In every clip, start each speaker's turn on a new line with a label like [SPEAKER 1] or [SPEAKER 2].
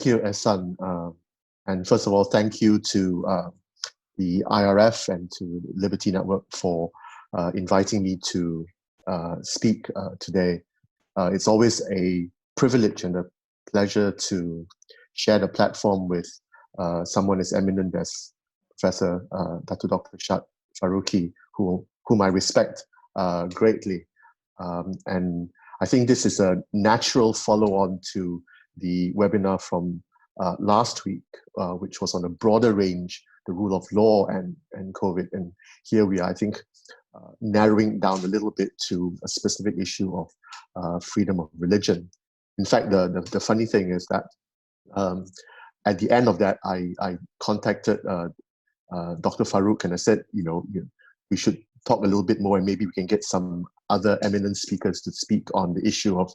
[SPEAKER 1] Thank you, Ehsan. And first of all, thank you to the IRF and to Liberty Network for inviting me to speak today. It's always a privilege and a pleasure to share the platform with someone as eminent as Professor Dr. Shad Faruqi, whom I respect greatly. And I think this is a natural follow-on to the webinar from last week, which was on a broader range, the rule of law and COVID. And here we are, I think, narrowing down a little bit to a specific issue of freedom of religion. In fact, the funny thing is that at the end of that, I contacted Dr. Farouk and I said, we should talk a little bit more and maybe we can get some other eminent speakers to speak on the issue of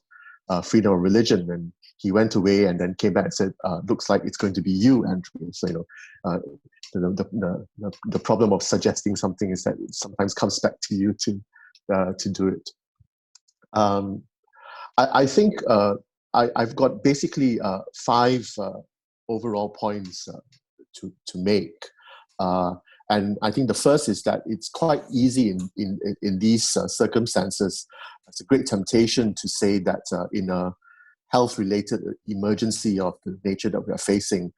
[SPEAKER 1] freedom of religion. And he went away and then came back and said, looks like it's going to be you, Andrew. So, the problem of suggesting something is that it sometimes comes back to you to do it. I think I've got basically 5 overall points to make. And I think the first is that it's quite easy in these circumstances. It's a great temptation to say that in a health-related emergency of the nature that we are facing,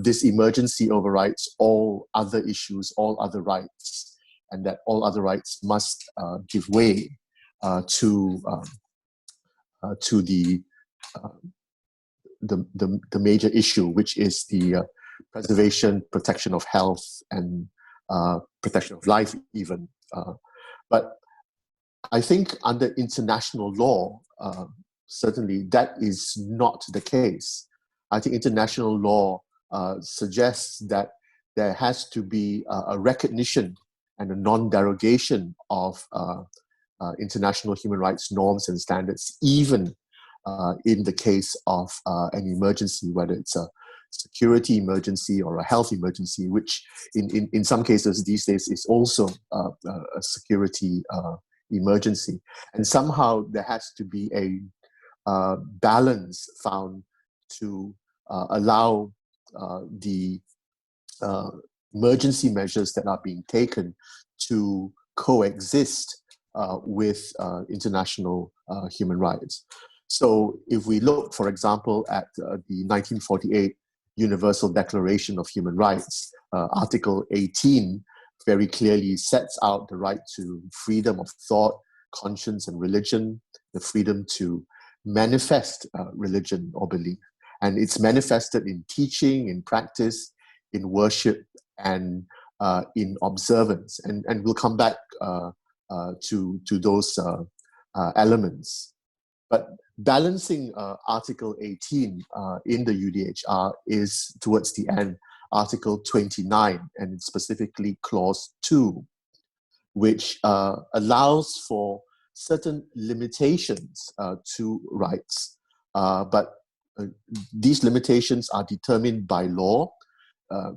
[SPEAKER 1] this emergency overrides all other issues, all other rights, and that all other rights must give way to the major issue, which is the preservation, protection of health, and protection of life even. But I think under international law, certainly that is not the case. I think international law suggests that there has to be a recognition and a non-derogation of international human rights norms and standards, even in the case of an emergency, whether it's a security emergency or a health emergency, which in some cases these days is also a security emergency. And somehow there has to be a balance found to allow the emergency measures that are being taken to coexist with international human rights. So if we look, for example, at the 1948 Universal Declaration of Human Rights, Article 18 very clearly sets out the right to freedom of thought, conscience, and religion, the freedom to manifest religion or belief. And it's manifested in teaching, in practice, in worship, and in observance. And we'll come back to those elements. But balancing Article 18 in the UDHR is, towards the end, Article 29, and specifically Clause 2, which allows for certain limitations to rights. But these limitations are determined by law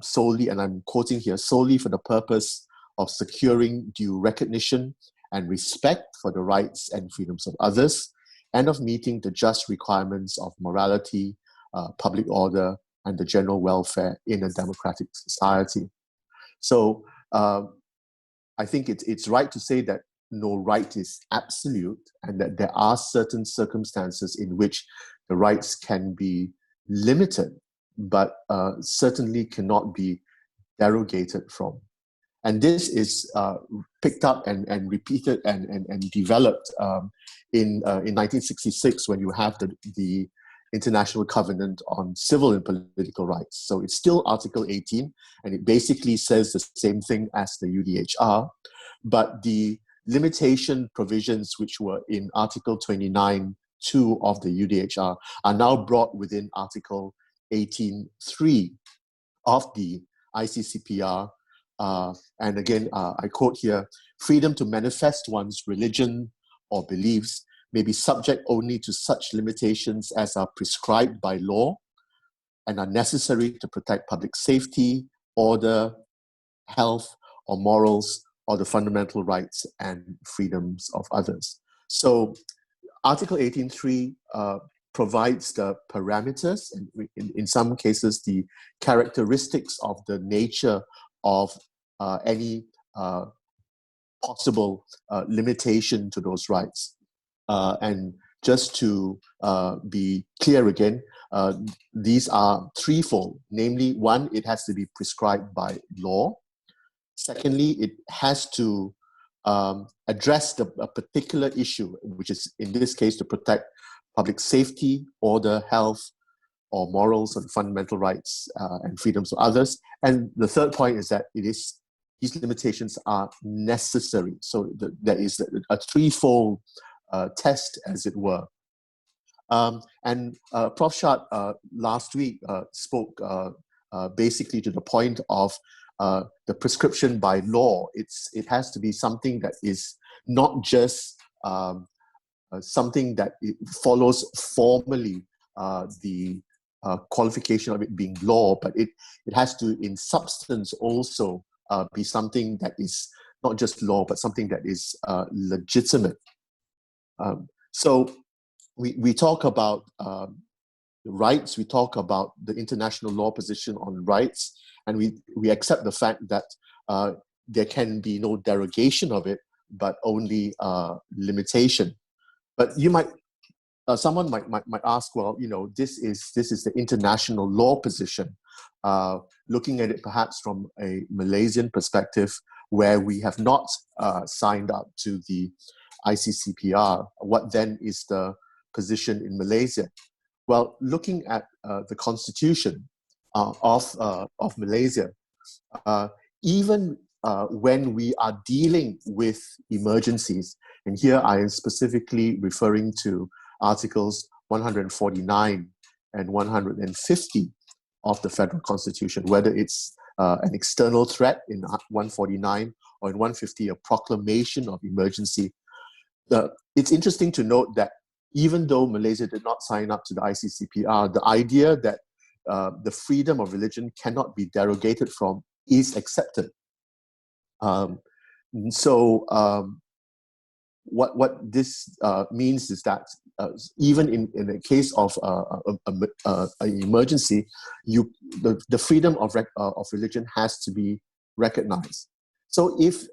[SPEAKER 1] solely, and I'm quoting here, solely for the purpose of securing due recognition and respect for the rights and freedoms of others, and of meeting the just requirements of morality, public order, and the general welfare in a democratic society. So I think it's right to say that no right is absolute, and that there are certain circumstances in which the rights can be limited, but certainly cannot be derogated from. And this is picked up and repeated and developed in 1966 when you have the International Covenant on Civil and Political Rights. So it's still Article 18, and it basically says the same thing as the UDHR, but the limitation provisions which were in Article 29(2) of the UDHR are now brought within Article 18(3) of the ICCPR. And again, I quote here, freedom to manifest one's religion or beliefs may be subject only to such limitations as are prescribed by law and are necessary to protect public safety, order, health, or morals, or the fundamental rights and freedoms of others. So Article 18(3 provides the parameters, and in some cases, the characteristics of the nature of any possible limitation to those rights. And just to be clear again, these are threefold. Namely, one, it has to be prescribed by law. Secondly, it has to address a particular issue, which is in this case to protect public safety, order, health, or morals and fundamental rights and freedoms of others. And the third point is that these limitations are necessary. So there is a threefold test, as it were. And Prof. Shah last week spoke basically to the point of the prescription by law. It has to be something that is not just something that it follows formally the qualification of it being law, but it has to, in substance, also be something that is not just law, but something that is legitimate. So we talk about rights, we talk about the international law position on rights, and we accept the fact that there can be no derogation of it, but only limitation. But you might, someone might ask, well, this is the international law position. Looking at it perhaps from a Malaysian perspective, where we have not signed up to the ICCPR, what then is the position in Malaysia? Well, looking at the constitution of Malaysia, even when we are dealing with emergencies, and here I am specifically referring to Articles 149 and 150 of the Federal Constitution, whether it's an external threat in 149 or in 150, a proclamation of emergency. It's interesting to note that even though Malaysia did not sign up to the ICCPR, the idea that the freedom of religion cannot be derogated from is accepted. What this means is that even in a case of an emergency, the freedom of religion has to be recognized. So if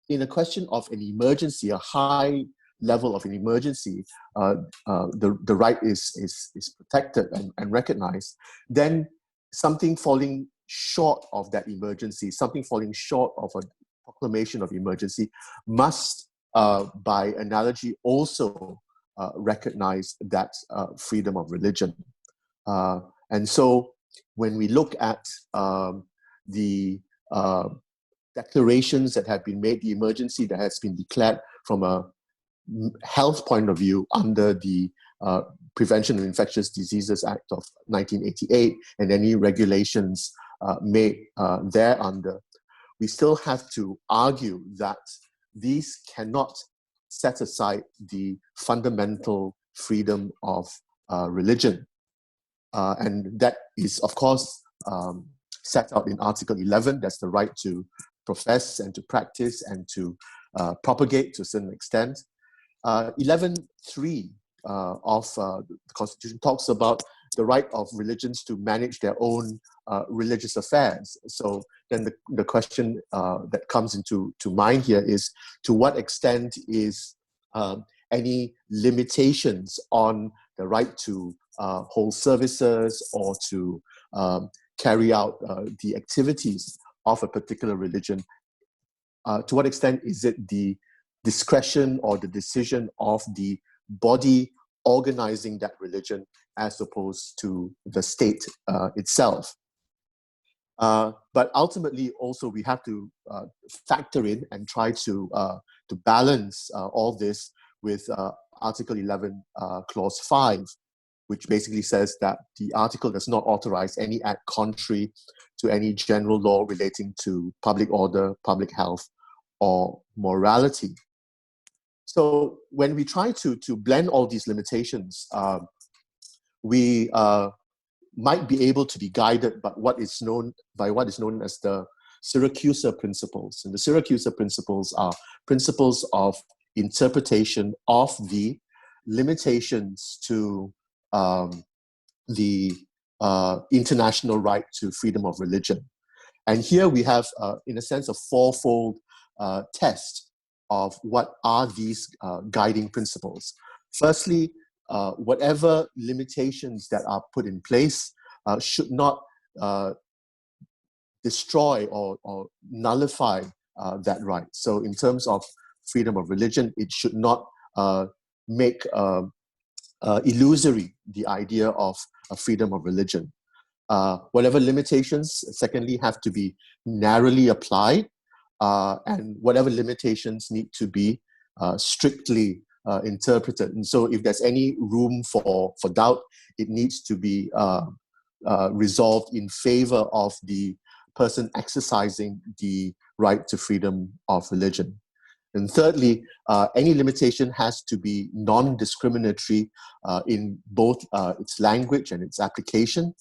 [SPEAKER 1] in a question of an emergency, a high level of an emergency, the right is protected and recognized, then something falling short of that emergency, something falling short of a proclamation of emergency must, by analogy, also recognize that freedom of religion. And so when we look at the declarations that have been made, the emergency that has been declared from a health point of view under the Prevention of Infectious Diseases Act of 1988 and any regulations made thereunder, we still have to argue that these cannot set aside the fundamental freedom of religion. And that is, of course, set out in Article 11. That's the right to profess and to practice and to propagate to a certain extent. 11.3 of the Constitution talks about the right of religions to manage their own religious affairs. So then the question that comes into mind here is, to what extent is any limitations on the right to hold services or to carry out the activities of a particular religion, to what extent is it the discretion or the decision of the body organizing that religion as opposed to the state itself? But ultimately, also, we have to factor in and try to balance all this with Article 11, Clause 5, which basically says that the article does not authorize any act contrary to any general law relating to public order, public health, or morality. So when we try to blend all these limitations, we might be able to be guided by what is known as the Siracusa Principles. And the Siracusa Principles are principles of interpretation of the limitations to the international right to freedom of religion. And here we have, in a sense, a fourfold test of what are these guiding principles. Firstly, whatever limitations that are put in place should not destroy or nullify that right. So in terms of freedom of religion, it should not make illusory the idea of freedom of religion. Whatever limitations, secondly, have to be narrowly applied, and whatever limitations need to be strictly interpreted. And so if there's any room for doubt, it needs to be resolved in favor of the person exercising the right to freedom of religion. And thirdly, any limitation has to be non-discriminatory in both its language and its application.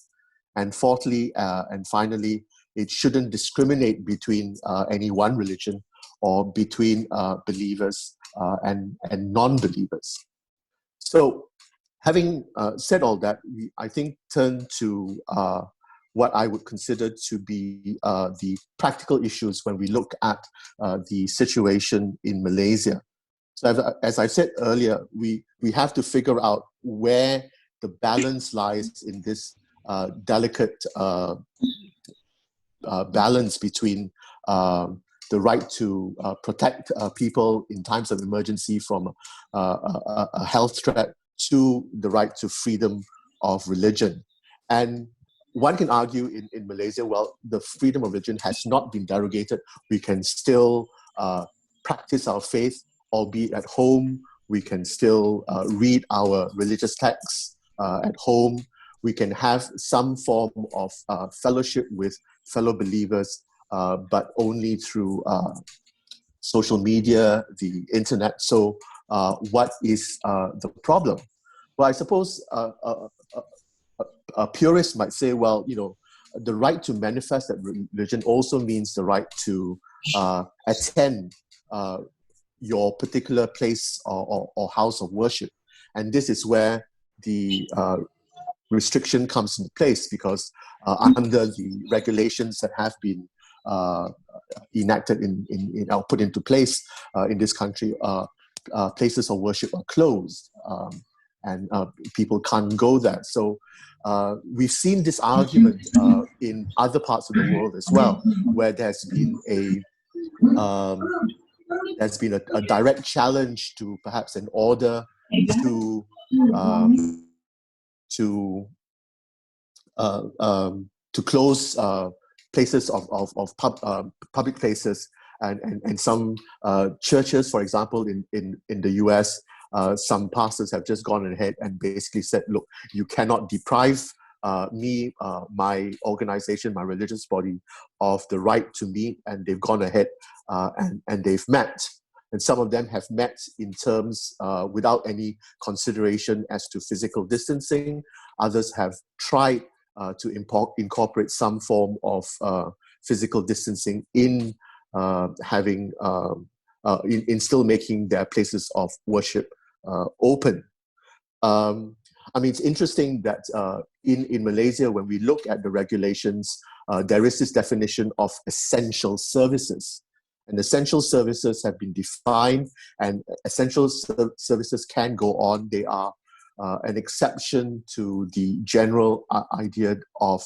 [SPEAKER 1] And fourthly, and finally, it shouldn't discriminate between any one religion or between believers and non-believers. So having said all that, we, I think, turn to what I would consider to be the practical issues when we look at the situation in Malaysia. So as I said earlier, we have to figure out where the balance lies in this delicate balance between the right to protect people in times of emergency from a health threat to the right to freedom of religion. And one can argue in Malaysia, well, the freedom of religion has not been derogated. We can still practice our faith, albeit at home. We can still read our religious texts at home. We can have some form of fellowship with fellow believers, but only through social media, the internet. So what is the problem? Well, I suppose a purist might say, well, you know, the right to manifest that religion also means the right to attend your particular place or house of worship. And this is where the restriction comes into place, because under the regulations that have been enacted or put into place in this country, places of worship are closed, and people can't go there. So we've seen this argument in other parts of the world as well, where there's been a direct challenge to perhaps an order to close places of public places, and some churches, for example, in the US, some pastors have just gone ahead and basically said, look, you cannot deprive me, my organization, my religious body, of the right to meet, and they've gone ahead and they've met. And some of them have met in terms without any consideration as to physical distancing. Others have tried to incorporate some form of physical distancing in in still making their places of worship open. I mean, it's interesting that in Malaysia, when we look at the regulations, there is this definition of essential services. And essential services have been defined, and essential services can go on. They are an exception to the general idea of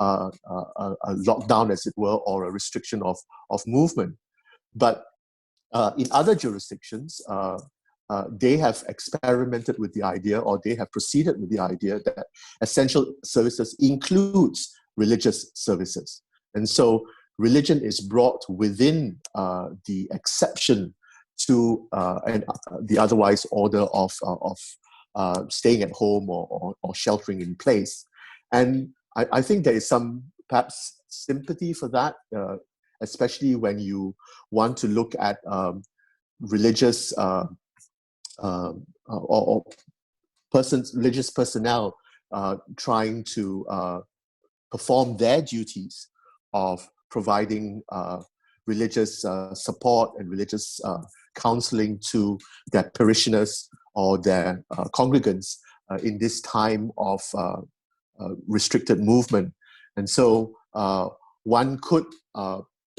[SPEAKER 1] a lockdown, as it were, or a restriction of movement. But in other jurisdictions, they have experimented with the idea, or they have proceeded with the idea that essential services includes religious services. And so religion is brought within the exception to the otherwise order of staying at home or sheltering in place. And I think there is some perhaps sympathy for that, especially when you want to look at religious or religious personnel trying to perform their duties of providing religious support and religious counseling to their parishioners or their congregants in this time of restricted movement. And so one could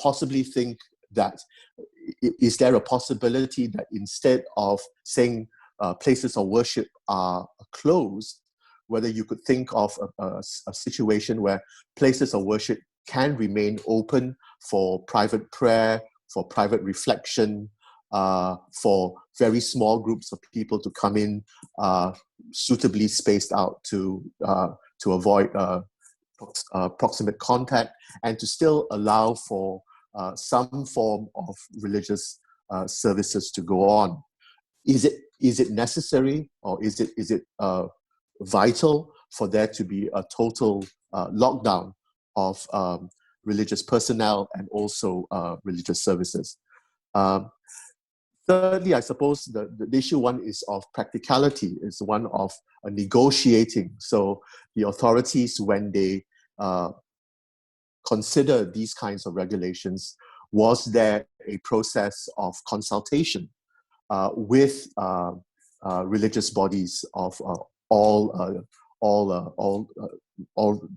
[SPEAKER 1] possibly think that, is there a possibility that instead of saying places of worship are closed, whether you could think of a situation where places of worship can remain open for private prayer, for private reflection, for very small groups of people to come in, suitably spaced out to avoid proximate contact, and to still allow for some form of religious services to go on. Is it necessary, or is it vital for there to be a total lockdown of religious personnel and also religious services? Thirdly, I suppose the issue one is of practicality, is one of negotiating. So the authorities, when they consider these kinds of regulations, was there a process of consultation with religious bodies of all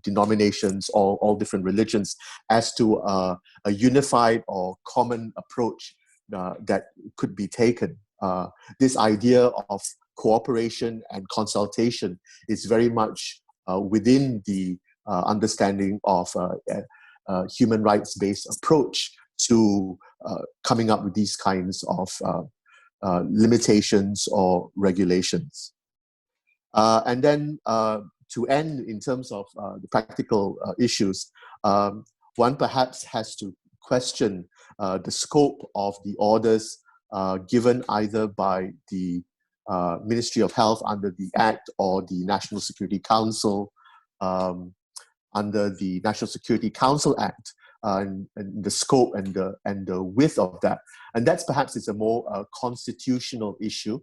[SPEAKER 1] denominations, all different religions, as to a unified or common approach that could be taken? This idea of cooperation and consultation is very much within the understanding of human rights-based approach to coming up with these kinds of limitations or regulations. And then to end in terms of the practical issues, one perhaps has to question the scope of the orders given either by the Ministry of Health under the Act or the National Security Council under the National Security Council Act, and the scope and the width of that. And that's perhaps is a more constitutional issue.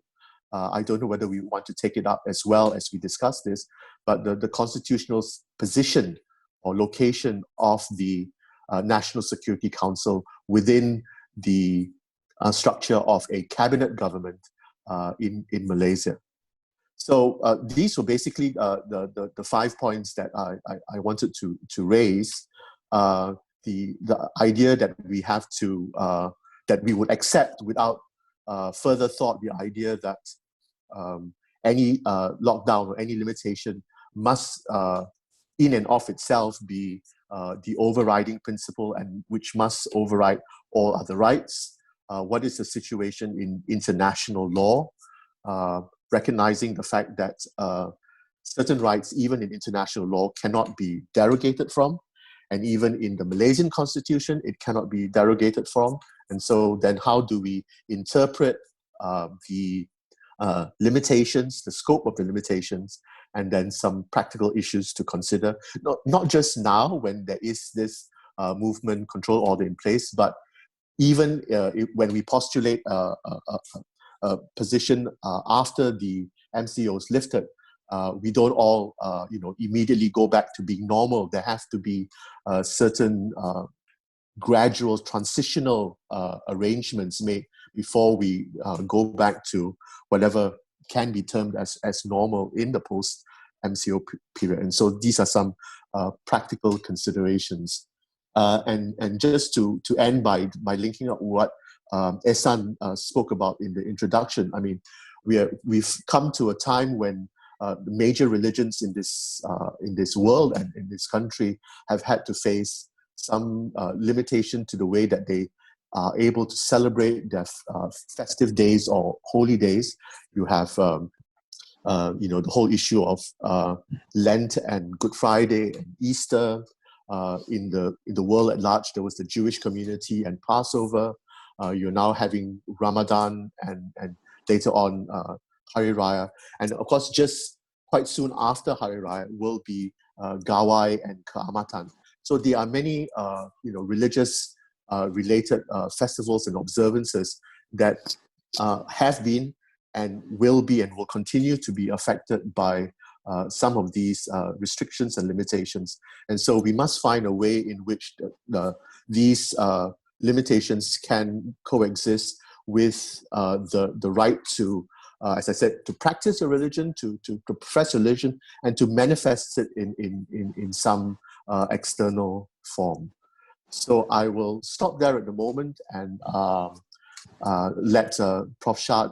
[SPEAKER 1] I don't know whether we want to take it up as well as we discuss this, but the constitutional position or location of the National Security Council within the structure of a cabinet government in Malaysia. So these were basically the 5 points that I wanted to raise. The idea that we have to, that we would accept without further thought, the idea that any lockdown or any limitation must in and of itself be the overriding principle, and which must override all other rights. What is the situation in international law? Recognizing the fact that certain rights, even in international law, cannot be derogated from, and even in the Malaysian constitution, it cannot be derogated from. And so then how do we interpret the limitations, the scope of the limitations, and then some practical issues to consider, not just now when there is this movement control order in place, but even when we postulate a position after the MCO is lifted, we don't all immediately go back to being normal. There have to be certain gradual transitional arrangements made before we go back to whatever can be termed as normal in the post-MCO period. And so these are some practical considerations. And just to end by linking up what Ehsan spoke about in the introduction, I mean, we've come to a time when the major religions in this world and in this country have had to face some limitation to the way that they are able to celebrate their festive days or holy days. You have the whole issue of Lent and Good Friday and Easter. In the world at large, there was the Jewish community and Passover. You're now having Ramadan and later on Hari Raya. And of course, just quite soon after Hari Raya will be Gawai and Keamatan. So there are many religious related festivals and observances that have been and will be and will continue to be affected by some of these restrictions and limitations. And so we must find a way in which these limitations can coexist with the right to as I said, to practice your religion, to profess religion, and to manifest it in some external form. So I will stop there at the moment and let Prof. Shad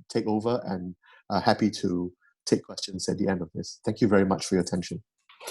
[SPEAKER 1] take over, and happy to take questions at the end of this. Thank you very much for your attention.